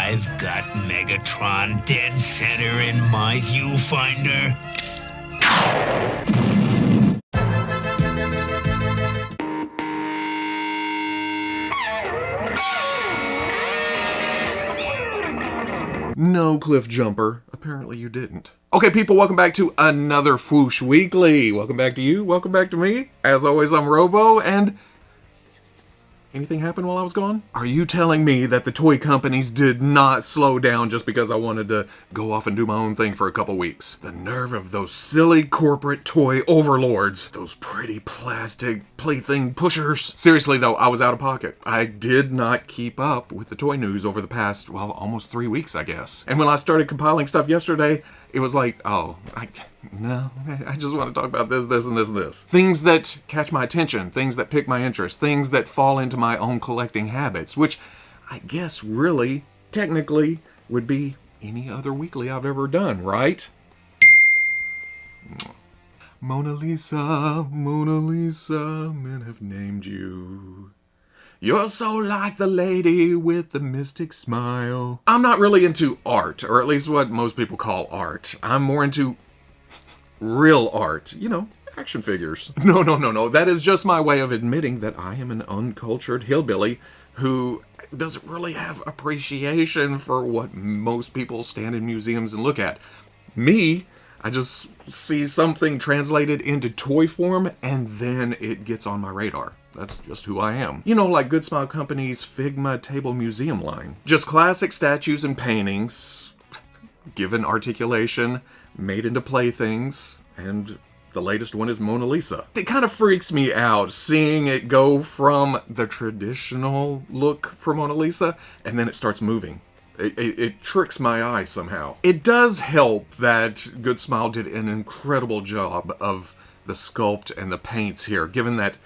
I've got Megatron dead center in my viewfinder. No, Cliff Jumper. Apparently you didn't. Okay, people, welcome back to another Fwoosh Weekly. Welcome back to you. Welcome back to me. As always, I'm Robo, and... anything happen while I was gone? Are you telling me that the toy companies did not slow down just because I wanted to go off and do my own thing for a couple weeks? The nerve of those silly corporate toy overlords. Those pretty plastic plaything pushers. Seriously though, I was out of pocket. I did not keep up with the toy news over the past, well, almost 3 weeks, I guess. And when I started compiling stuff yesterday, it was like, I just want to talk about this, and this. Things that catch my attention, things that pique my interest, things that fall into my own collecting habits, which I guess really, technically, would be any other weekly I've ever done, right? Mona Lisa, men have named you. You're so like the lady with the mystic smile. I'm not really into art, or at least what most people call art. I'm more into real art. You know, action figures. No. That is just my way of admitting that I am an uncultured hillbilly who doesn't really have appreciation for what most people stand in museums and look at. Me, I just see something translated into toy form and then it gets on my radar. That's just who I am. You know, like Good Smile Company's Figma Table Museum line. Just classic statues and paintings, given articulation, made into playthings, and the latest one is Mona Lisa. It kind of freaks me out seeing it go from the traditional look for Mona Lisa, and then it starts moving. It tricks my eye somehow. It does help that Good Smile did an incredible job of the sculpt and the paints here, given that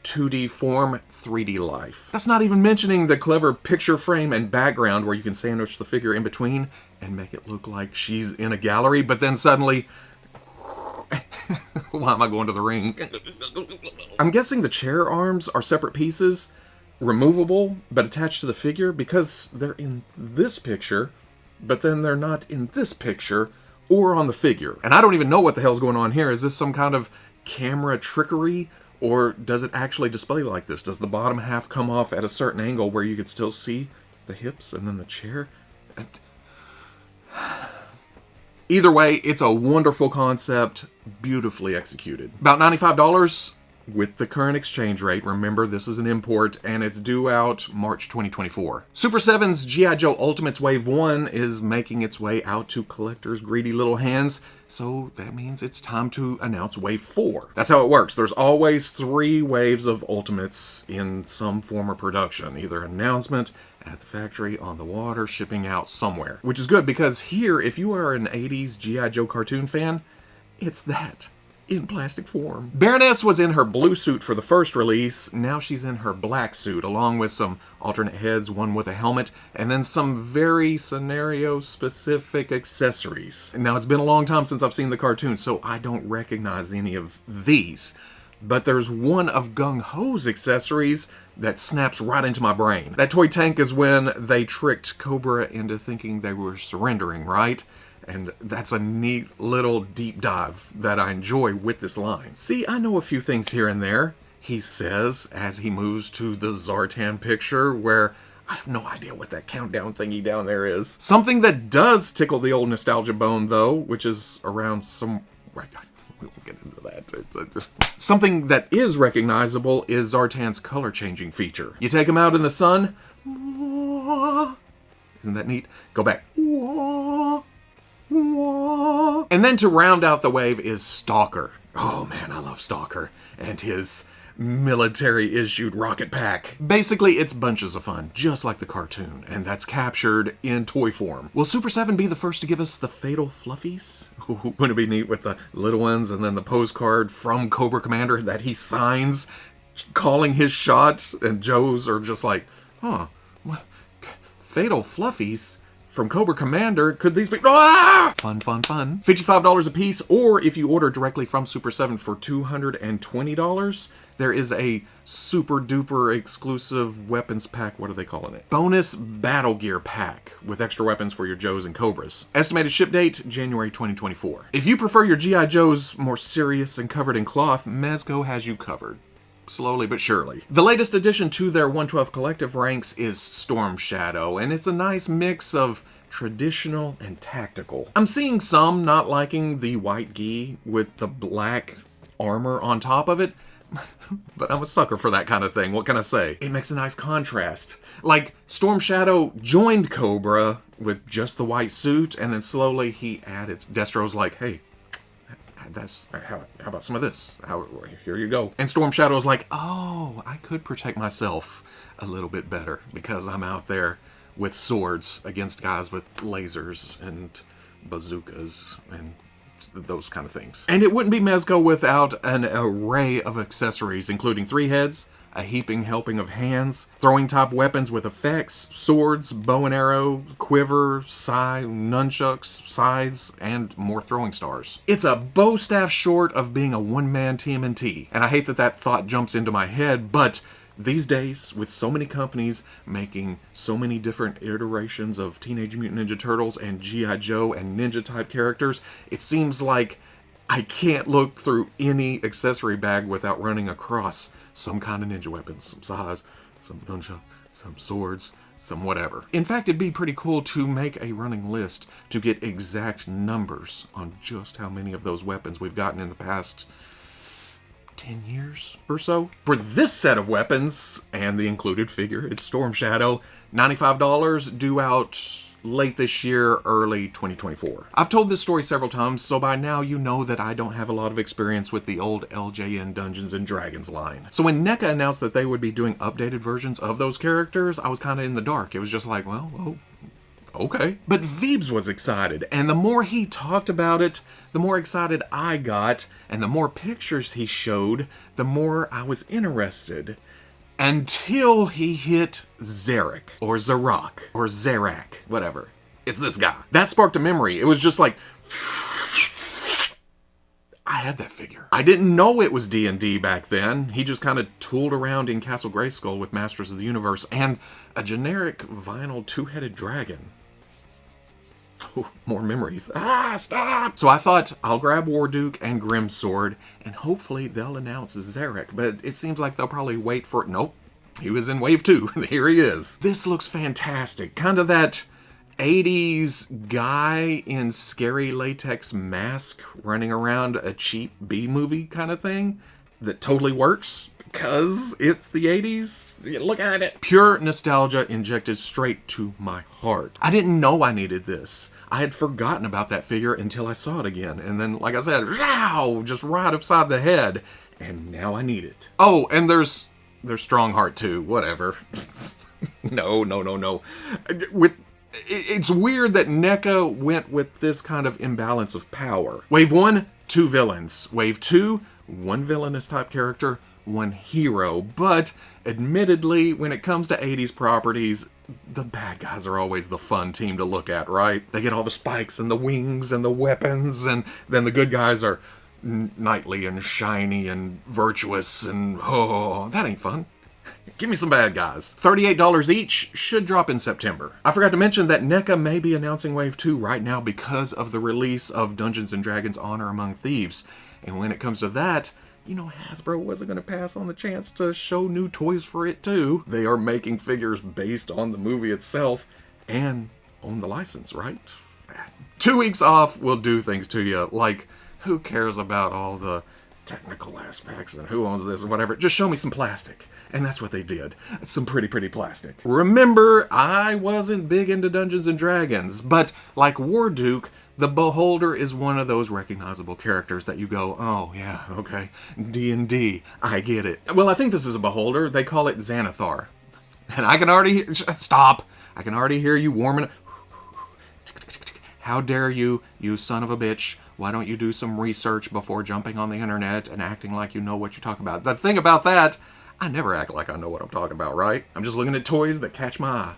2D form, 3D life. That's not even mentioning the clever picture frame and background where you can sandwich the figure in between and make it look like she's in a gallery, but then suddenly... why am I going to the ring? I'm guessing the chair arms are separate pieces, removable, but attached to the figure because they're in this picture, but then they're not in this picture or on the figure. And I don't even know what the hell's going on here. Is this some kind of camera trickery? Or does it actually display like this? Does the bottom half come off at a certain angle where you could still see the hips and then the chair? Either way, it's a wonderful concept, beautifully executed. About $95 with the current exchange rate. Remember, this is an import, and it's due out March 2024. Super 7's G.I.Joe Ultimates Wave 1 is making its way out to collectors' greedy little hands, so that means it's time to announce Wave 4. That's how it works. There's always 3 waves of Ultimates in some form of production, either announcement, at the factory, on the water, shipping out somewhere. Which is good, because here, if you are an 80s G.I. Joe cartoon fan, it's that. In plastic form. Baroness was in her blue suit for the first release. Now she's in her black suit, along with some alternate heads, one with a helmet, and then some very scenario-specific accessories. Now, it's been a long time since I've seen the cartoon, so I don't recognize any of these. But there's one of Gung Ho's accessories that snaps right into my brain. That toy tank is when they tricked Cobra into thinking they were surrendering, right? And that's a neat little deep dive that I enjoy with this line. See, I know a few things here and there, he says as he moves to the Zartan picture where I have no idea what that countdown thingy down there is. Something that does tickle the old nostalgia bone though, which is around some... right, we won't get into that. Something that is recognizable is Zartan's color changing feature. You take him out in the sun. Isn't that neat? Go back. And then to round out the wave is Stalker. Oh man, I love Stalker. And his military-issued rocket pack. Basically, it's bunches of fun, just like the cartoon, and that's captured in toy form. Will Super 7 be the first to give us the Fatal Fluffies? Wouldn't it be neat with the little ones and then the postcard from Cobra Commander that he signs, calling his shot, and Joe's are just like, huh, Fatal Fluffies? from Cobra Commander, could these be... Ah! Fun, fun, fun. $55 a piece, or if you order directly from Super 7 for $220, there is a super duper exclusive weapons pack. What are they calling it? Bonus battle gear pack with extra weapons for your Joes and Cobras. Estimated ship date, January 2024. If you prefer your G.I. Joes more serious and covered in cloth, Mezco has you covered. Slowly but surely. The latest addition to their 112th collective ranks is Storm Shadow, and it's a nice mix of traditional and tactical. I'm seeing some not liking the white gi with the black armor on top of it, but I'm a sucker for that kind of thing. What can I say? It makes a nice contrast. Like, Storm Shadow joined Cobra with just the white suit, and then slowly he added. Destro's like, hey, how about some of this? Here you go. And Storm Shadow's like, oh, I could protect myself a little bit better because I'm out there with swords against guys with lasers and bazookas and those kind of things. And it wouldn't be Mezco without an array of accessories, including 3 heads, a heaping helping of hands, throwing type weapons with effects, swords, bow and arrow, quiver, sai, nunchucks, scythes, and more throwing stars. It's a bow staff short of being a one-man TMNT, and I hate that thought jumps into my head, but these days, with so many companies making so many different iterations of Teenage Mutant Ninja Turtles and G.I. Joe and ninja type characters, it seems like I can't look through any accessory bag without running across some kind of ninja weapon, some sais, some nunchuck, some swords, some whatever. In fact, it'd be pretty cool to make a running list to get exact numbers on just how many of those weapons we've gotten in the past 10 years or so. For this set of weapons, and the included figure, it's Storm Shadow, $95, due out late this year, early 2024. I've told this story several times, so by now you know that I don't have a lot of experience with the old LJN Dungeons & Dragons line. So when NECA announced that they would be doing updated versions of those characters, I was kind of in the dark. It was just like, well, okay. But Veebs was excited, and the more he talked about it, the more excited I got, and the more pictures he showed, the more I was interested. Until he hit Zarek, or Zarok, or Zarak, whatever. It's this guy. That sparked a memory. It was just like, I had that figure. I didn't know it was D&D back then. He just kind of tooled around in Castle Grayskull with Masters of the Universe and a generic vinyl 2-headed dragon. Oh, more memories. Stop! So I thought, I'll grab Warduke and Grimsword, and hopefully they'll announce Zarek. But it seems like they'll probably wait for it. Nope. He was in Wave 2. Here he is. This looks fantastic. Kind of that 80s guy in scary latex mask running around a cheap B-movie kind of thing that totally works. Because it's the 80s. Look at it. Pure nostalgia injected straight to my heart. I didn't know I needed this. I had forgotten about that figure until I saw it again. And then, like I said, just right upside the head. And now I need it. Oh, and there's Strongheart too. Whatever. No. It's weird that NECA went with this kind of imbalance of power. Wave 1, 2 villains. Wave 2, 1 villainous type character, 1 hero. But admittedly, when it comes to 80s properties, the bad guys are always the fun team to look at, right? They get all the spikes and the wings and the weapons, and then the good guys are knightly and shiny and virtuous, and oh, that ain't fun. Give me some bad guys. $38 each, should drop in September. I forgot to mention that NECA may be announcing Wave 2 right now because of the release of Dungeons & Dragons Honor Among Thieves. And when it comes to that, you know, Hasbro wasn't going to pass on the chance to show new toys for it too. They are making figures based on the movie itself and own the license, right? 2 weeks off will do things to you. Like, who cares about all the technical aspects and who owns this and whatever? Just show me some plastic. And that's what they did. Some pretty plastic. Remember, I wasn't big into Dungeons & Dragons, but like Warduke, the Beholder is one of those recognizable characters that you go, oh yeah, okay, D&D, I get it. Well, I think this is a Beholder. They call it Xanathar. And I can already hear, stop. I can already hear you warming. How dare you, you son of a bitch. Why don't you do some research before jumping on the internet and acting like you know what you're talking about? The thing about that, I never act like I know what I'm talking about, right? I'm just looking at toys that catch my eye.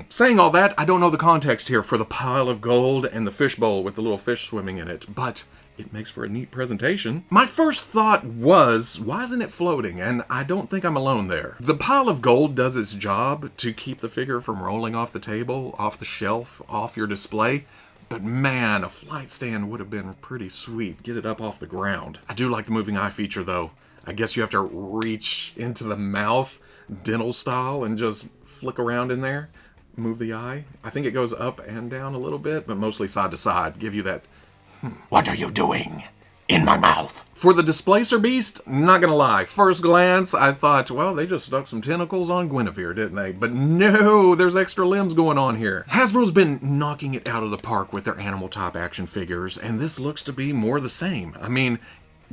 Saying all that, I don't know the context here for the pile of gold and the fishbowl with the little fish swimming in it, but it makes for a neat presentation. My first thought was, why isn't it floating? And I don't think I'm alone there. The pile of gold does its job to keep the figure from rolling off the table, off the shelf, off your display. But man, a flight stand would have been pretty sweet. Get it up off the ground. I do like the moving eye feature though. I guess you have to reach into the mouth, dental style, and just flick around in there. Move the eye. I think it goes up and down a little bit, but mostly side to side. Give you that, What are you doing? In my mouth. For the Displacer Beast, not gonna lie, first glance, I thought, well, they just stuck some tentacles on Guinevere, didn't they? But no, there's extra limbs going on here. Hasbro's been knocking it out of the park with their animal type action figures, and this looks to be more the same. I mean,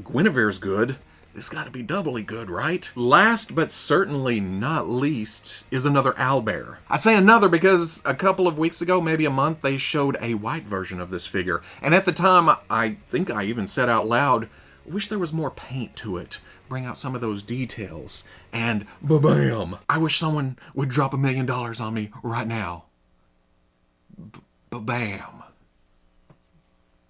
Guinevere's good. This gotta be doubly good, right? Last but certainly not least is another owlbear. I say another because a couple of weeks ago, maybe a month, they showed a white version of this figure. And at the time, I think I even said out loud, wish there was more paint to it. Bring out some of those details. And ba-bam! I wish someone would drop $1 million on me right now. Ba-bam.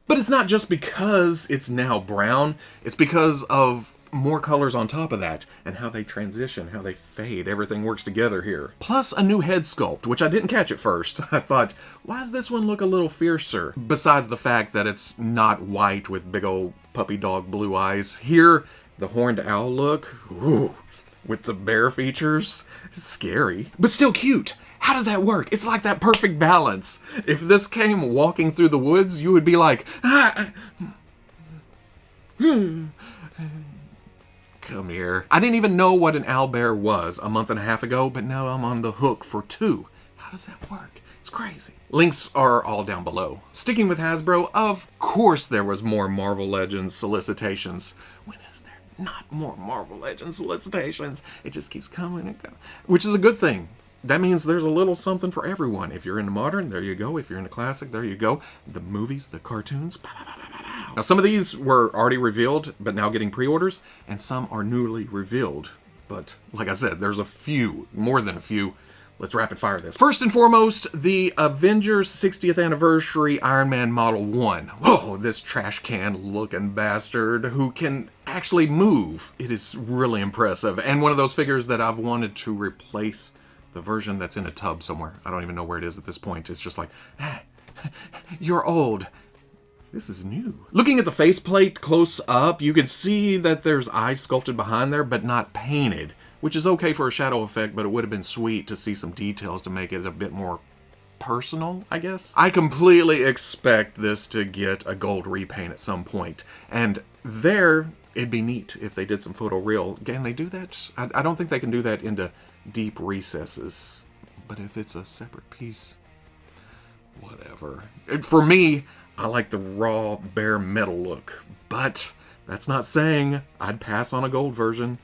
But it's not just because it's now brown, it's because of more colors on top of that, and how they transition, how they fade, everything works together here. Plus a new head sculpt, which I didn't catch at first. I thought, why does this one look a little fiercer? Besides the fact that it's not white with big old puppy dog blue eyes. Here, the horned owl look, ooh, with the bear features, scary, but still cute. How does that work? It's like that perfect balance. If this came walking through the woods, you would be like, come here. I didn't even know what an owlbear was a month and a half ago, but now I'm on the hook for 2. How does that work? It's crazy. Links are all down below. Sticking with Hasbro, of course there was more Marvel Legends solicitations. When is there not more Marvel Legends solicitations? It just keeps coming and coming, which is a good thing. That means there's a little something for everyone. If you're into modern, there you go. If you're into classic, there you go. The movies, the cartoons, Now, some of these were already revealed, but now getting pre-orders, and some are newly revealed. But, like I said, there's a few, more than a few. Let's rapid fire this. First and foremost, the Avengers 60th Anniversary Iron Man Model 1. Whoa, this trash can looking bastard who can actually move. It is really impressive, and one of those figures that I've wanted to replace the version that's in a tub somewhere. I don't even know where it is at this point. It's just like, you're old. This is new. Looking at the faceplate close up, you can see that there's eyes sculpted behind there, but not painted, which is okay for a shadow effect, but it would have been sweet to see some details to make it a bit more personal, I guess. I completely expect this to get a gold repaint at some point, and there, it'd be neat if they did some photoreal. Can they do that? I don't think they can do that into deep recesses, but if it's a separate piece, whatever. For me, I like the raw bare metal look, but that's not saying I'd pass on a gold version.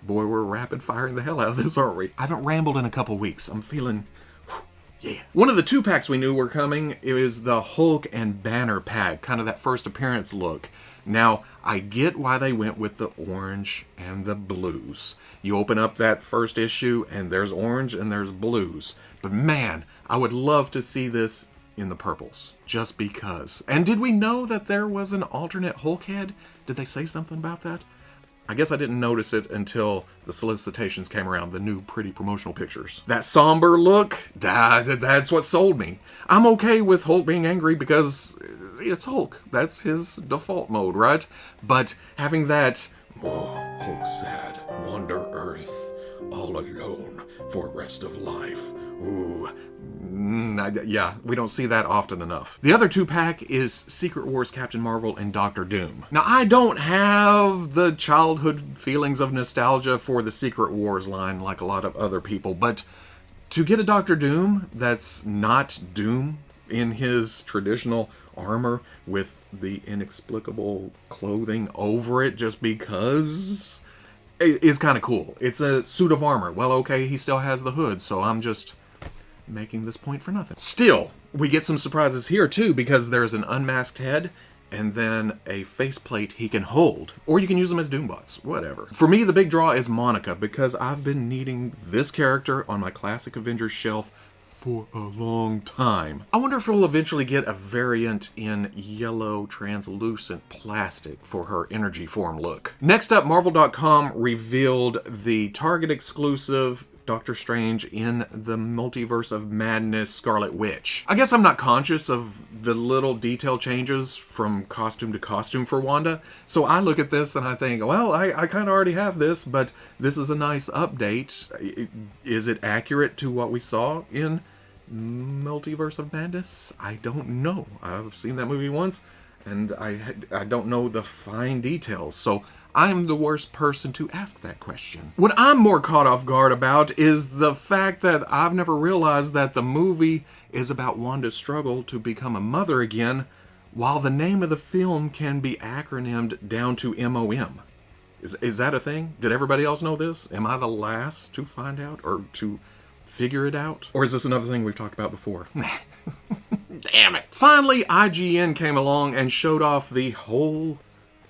Boy, we're rapid firing the hell out of this, aren't we? I haven't rambled in a couple weeks. I'm feeling, yeah. One of the 2 packs we knew were coming is the Hulk and Banner pack, kind of that first appearance look. Now, I get why they went with the orange and the blues. You open up that first issue and there's orange and there's blues. But man, I would love to see this in the purples, just because. And did we know that there was an alternate Hulk head? Did they say something about that? I guess I didn't notice it until the solicitations came around, the new pretty promotional pictures. That somber look, that's what sold me. I'm okay with Hulk being angry because it's Hulk. That's his default mode, right? But having that, Hulk sad, wander Earth, all alone for rest of life. Ooh, yeah, we don't see that often enough. The other 2-pack is Secret Wars Captain Marvel and Doctor Doom. Now, I don't have the childhood feelings of nostalgia for the Secret Wars line like a lot of other people, but to get a Doctor Doom that's not Doom in his traditional armor with the inexplicable clothing over it just because is kind of cool. It's a suit of armor. Well, okay, he still has the hood, so I'm just making this point for nothing. Still, we get some surprises here too, because there's an unmasked head and then a faceplate he can hold. Or you can use them as Doombots, whatever. For me, the big draw is Monica, because I've been needing this character on my Classic Avengers shelf for a long time. I wonder if we'll eventually get a variant in yellow translucent plastic for her energy form look. Next up, Marvel.com revealed the Target exclusive Doctor Strange in the Multiverse of Madness Scarlet Witch. I guess I'm not conscious of the little detail changes from costume to costume for Wanda, so I look at this and I think, well, I kind of already have this, but this is a nice update. Is it accurate to what we saw in Multiverse of Madness? I don't know. I've seen that movie once, and I don't know the fine details, so I'm the worst person to ask that question. What I'm more caught off guard about is the fact that I've never realized that the movie is about Wanda's struggle to become a mother again, while the name of the film can be acronymed down to MOM. Is that a thing? Did everybody else know this? Am I the last to find out or to figure it out? Or is this another thing we've talked about before? Damn it. Finally, IGN came along and showed off the whole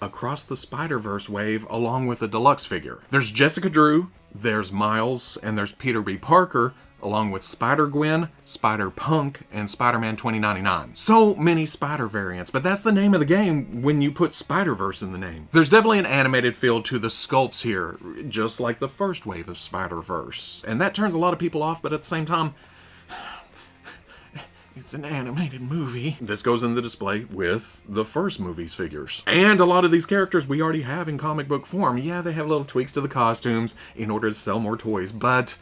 Across the Spider-Verse wave along with a deluxe figure. There's Jessica Drew, there's Miles, and there's Peter B. Parker, along with Spider-Gwen, Spider-Punk, and Spider-Man 2099. So many Spider variants, but that's the name of the game when you put Spider-Verse in the name. There's definitely an animated feel to the sculpts here, just like the first wave of Spider-Verse. And that turns a lot of people off, but at the same time, it's an animated movie. This goes in the display with the first movie's figures. And a lot of these characters we already have in comic book form. Yeah, they have little tweaks to the costumes in order to sell more toys, but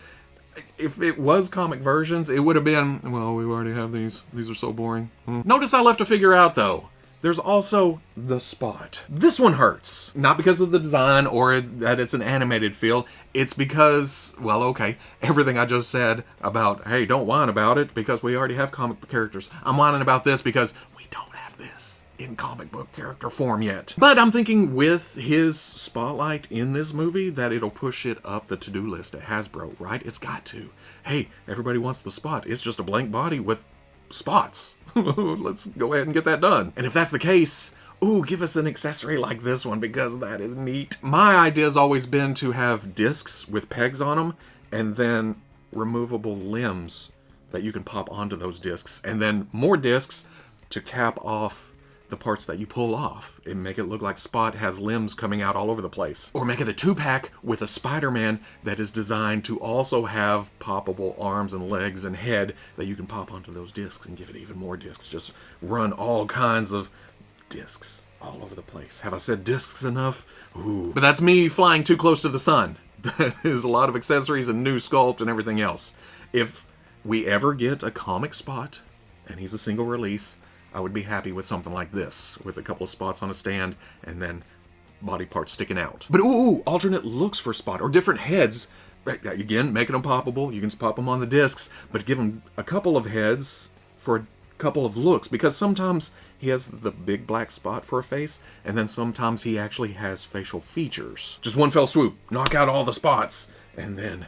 if it was comic versions, it would have been, well, we already have these. These are so boring. Notice I left a figure out, though. There's also the Spot. This one hurts. Not because of the design or that it's an animated feel. It's because, well, okay, everything I just said about, hey, don't whine about it because we already have comic book characters. I'm whining about this because we don't have this in comic book character form yet. But I'm thinking with his spotlight in this movie that it'll push it up the to-do list at Hasbro, right? It's got to. Hey, everybody wants the Spot. It's just a blank body with spots. Let's go ahead and get that done. And if that's the case, ooh, give us an accessory like this one because that is neat. My idea has always been to have discs with pegs on them and then removable limbs that you can pop onto those discs, and then more discs to cap off the parts that you pull off and make it look like Spot has limbs coming out all over the place. Or make it a 2-pack with a Spider-Man that is designed to also have poppable arms and legs and head that you can pop onto those discs and give it even more discs. Just run all kinds of discs all over the place. Have I said discs enough? Ooh. But that's me flying too close to the sun. That is a lot of accessories and new sculpt and everything else. If we ever get a comic Spot and he's a single release, I would be happy with something like this, with a couple of spots on a stand, and then body parts sticking out. But ooh, alternate looks for Spot, or different heads. Again, making them poppable. You can just pop them on the discs, but give him a couple of heads for a couple of looks, because sometimes he has the big black spot for a face, and then sometimes he actually has facial features. Just one fell swoop, knock out all the spots, and then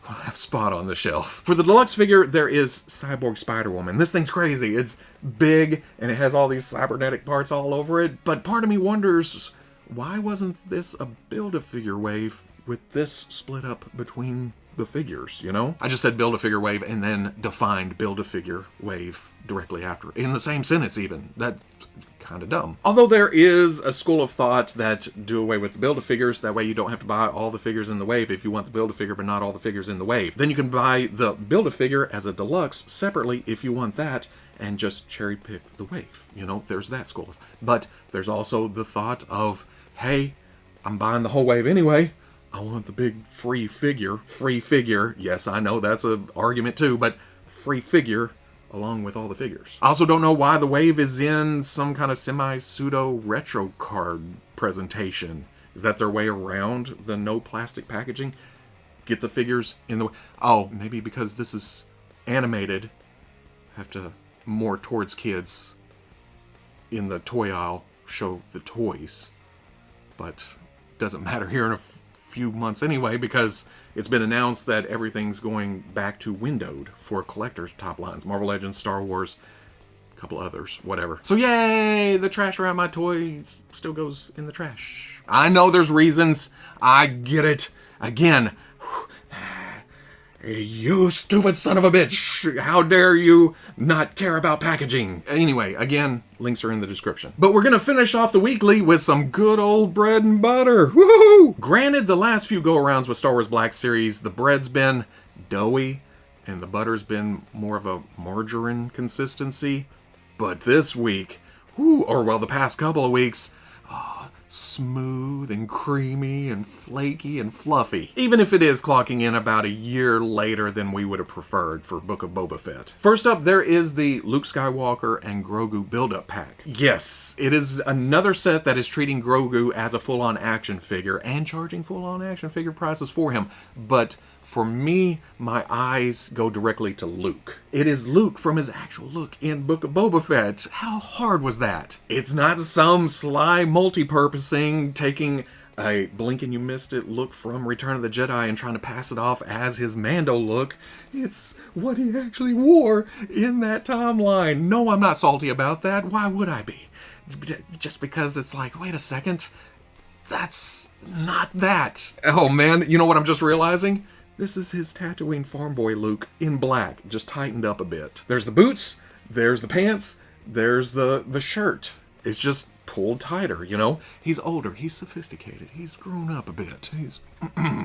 we'll have Spot on the shelf. For the deluxe figure, there is Cyborg Spider-Woman. This thing's crazy. It's big, and it has all these cybernetic parts all over it, but part of me wonders, why wasn't this a Build-A-Figure wave with this split up between the figures, you know? I just said Build-A-Figure wave and then defined Build-A-Figure wave directly after. In the same sentence, even. That's kind of dumb. Although there is a school of thought that do away with the Build-A-Figures, that way you don't have to buy all the figures in the wave if you want the Build-A-Figure but not all the figures in the wave. Then you can buy the Build-A-Figure as a deluxe separately if you want that, and just cherry pick the wave. You know, there's that school. But there's also the thought of, hey, I'm buying the whole wave anyway. I want the big free figure. Free figure. Yes, I know that's an argument too, but free figure along with all the figures. I also don't know why the wave is in some kind of semi-pseudo retro card presentation. Is that their way around the no plastic packaging? Get the figures in the... Oh, maybe because this is animated, have to more towards kids in the toy aisle show the toys. But it doesn't matter here in a few months anyway, because it's been announced that everything's going back to windowed for collectors top lines. Marvel Legends, Star Wars, couple others, whatever. So yay, the trash around my toy still goes in the trash. I know there's reasons. I get it. Again, you stupid son of a bitch. How dare you not care about packaging? Anyway, again, links are in the description. But we're going to finish off the weekly with some good old bread and butter. Woohoo! Granted, the last few go-arounds with Star Wars Black Series, the bread's been doughy and the butter's been more of a margarine consistency. But this week, the past couple of weeks, smooth and creamy and flaky and fluffy. Even if it is clocking in about a year later than we would have preferred for Book of Boba Fett. First up, there is the Luke Skywalker and Grogu build-up pack. Yes, it is another set that is treating Grogu as a full-on action figure and charging full-on action figure prices for him. But for me, my eyes go directly to Luke. It is Luke from his actual look in Book of Boba Fett. How hard was that? It's not some sly multi-purposing, taking a blink and you missed it look from Return of the Jedi and trying to pass it off as his Mando look. It's what he actually wore in that timeline. No, I'm not salty about that. Why would I be? Just because it's like, wait a second, that's not that. Oh man, you know what I'm just realizing? This is his Tatooine farm boy Luke in black, just tightened up a bit. There's the boots, there's the pants, there's the shirt. It's just pulled tighter, you know? He's older, he's sophisticated, he's grown up a bit.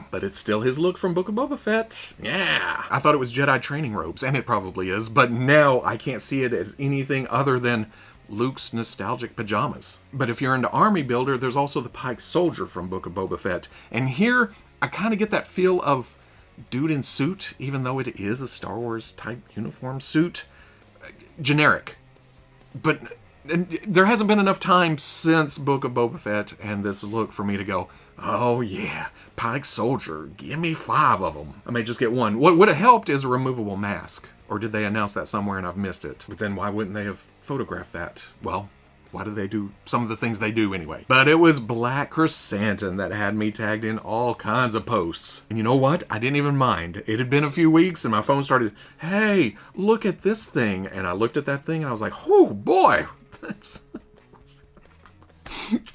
But it's still his look from Book of Boba Fett. Yeah. I thought it was Jedi training robes, and it probably is, but now I can't see it as anything other than Luke's nostalgic pajamas. But if you're into army builder, there's also the Pike Soldier from Book of Boba Fett. And here, I kind of get that feel of dude in suit, even though it is a Star Wars type uniform suit. Generic. But there hasn't been enough time since Book of Boba Fett and this look for me to go, oh yeah, Pike Soldier, give me 5 of them. I may just get one. What would have helped is a removable mask. Or did they announce that somewhere and I've missed it? But then why wouldn't they have photographed that? Well, why do they do some of the things they do anyway? But it was Black Chrysanthemum that had me tagged in all kinds of posts. And you know what? I didn't even mind. It had been a few weeks and my phone started, hey, look at this thing. And I looked at that thing and I was like, oh boy, that's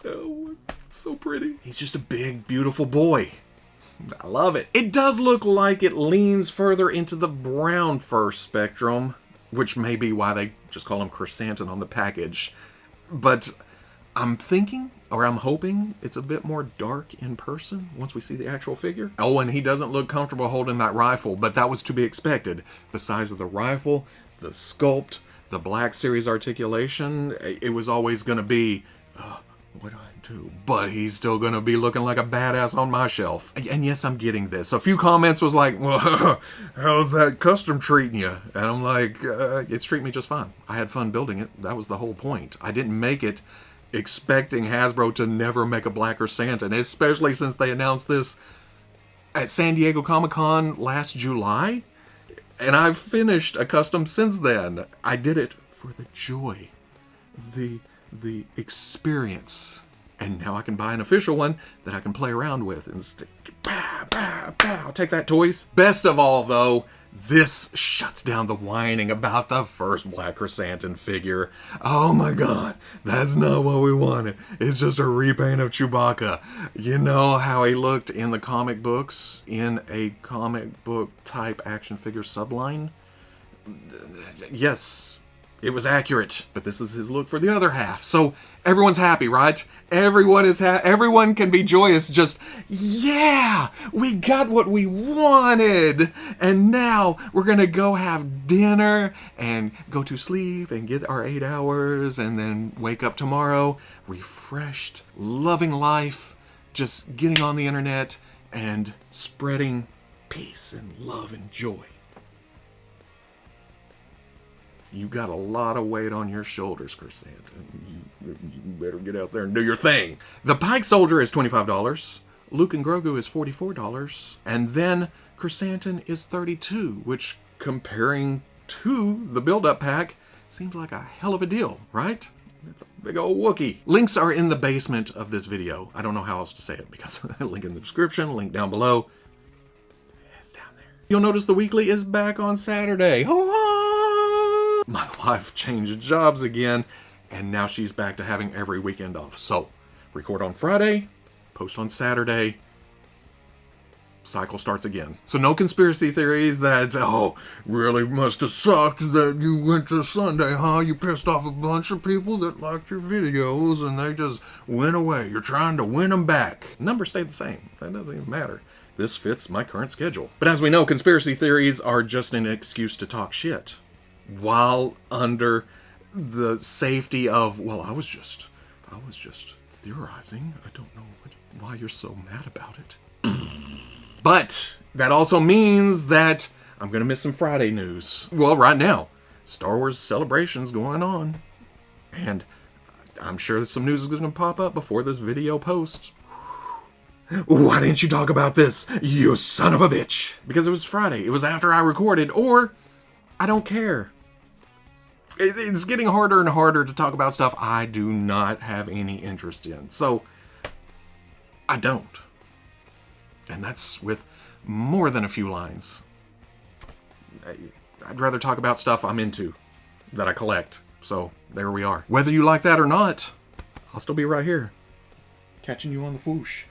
oh, so pretty. He's just a big, beautiful boy. I love it. It does look like it leans further into the brown fur spectrum, which may be why they just call him Chrysanthemum on the package. But I'm thinking, or I'm hoping, it's a bit more dark in person once we see the actual figure. Oh, and he doesn't look comfortable holding that rifle, but that was to be expected. The size of the rifle, the sculpt, the Black Series articulation, it was always going to be, what do I do? But he's still going to be looking like a badass on my shelf. And yes, I'm getting this. A few comments was like, well, how's that custom treating you? And I'm like, it's treating me just fine. I had fun building it. That was the whole point. I didn't make it expecting Hasbro to never make a Black Chrysanthemum, especially since they announced this at San Diego Comic-Con last July. And I've finished a custom since then. I did it for the joy, the experience. And now I can buy an official one that I can play around with and stick, pow, pow, pow. Take that, toys. Best of all, though, this shuts down the whining about the first Black Chrysanthemum figure. Oh my god, that's not what we wanted. It's just a repaint of Chewbacca. You know how he looked in the comic books in a comic book type action figure subline? Yes, it was accurate, but this is his look for the other half. So everyone's happy, right? Everyone can be joyous. Just, yeah, we got what we wanted. And now we're going to go have dinner and go to sleep and get our 8 hours and then wake up tomorrow refreshed, loving life, just getting on the internet and spreading peace and love and joy. You got a lot of weight on your shoulders, Chrysanthemum. You better get out there and do your thing. The Pike Soldier is $25. Luke and Grogu is $44. And then Chrysanthemum is $32, which, comparing to the build-up pack, seems like a hell of a deal, right? It's a big old Wookiee. Links are in the basement of this video. I don't know how else to say it because link in the description, link down below. It's down there. You'll notice the weekly is back on Saturday. Ho-ha! my wife changed jobs again, and now she's back to having every weekend off. So, record on Friday, post on Saturday, cycle starts again. So no conspiracy theories that, oh, really must have sucked that you went to Sunday, huh? You pissed off a bunch of people that liked your videos and they just went away. You're trying to win them back. Numbers stayed the same. That doesn't even matter. This fits my current schedule. But as we know, conspiracy theories are just an excuse to talk shit, while under the safety of, well, I was just theorizing. I don't know why you're so mad about it. But that also means that I'm going to miss some Friday news. Well, right now, Star Wars Celebration's going on. And I'm sure some news is going to pop up before this video posts. Why didn't you talk about this, you son of a bitch? Because it was Friday. It was after I recorded, or I don't care. It's getting harder and harder to talk about stuff I do not have any interest in. So, I don't. And that's with more than a few lines. I'd rather talk about stuff I'm into, that I collect. So, there we are. Whether you like that or not, I'll still be right here, catching you on the Fwoosh.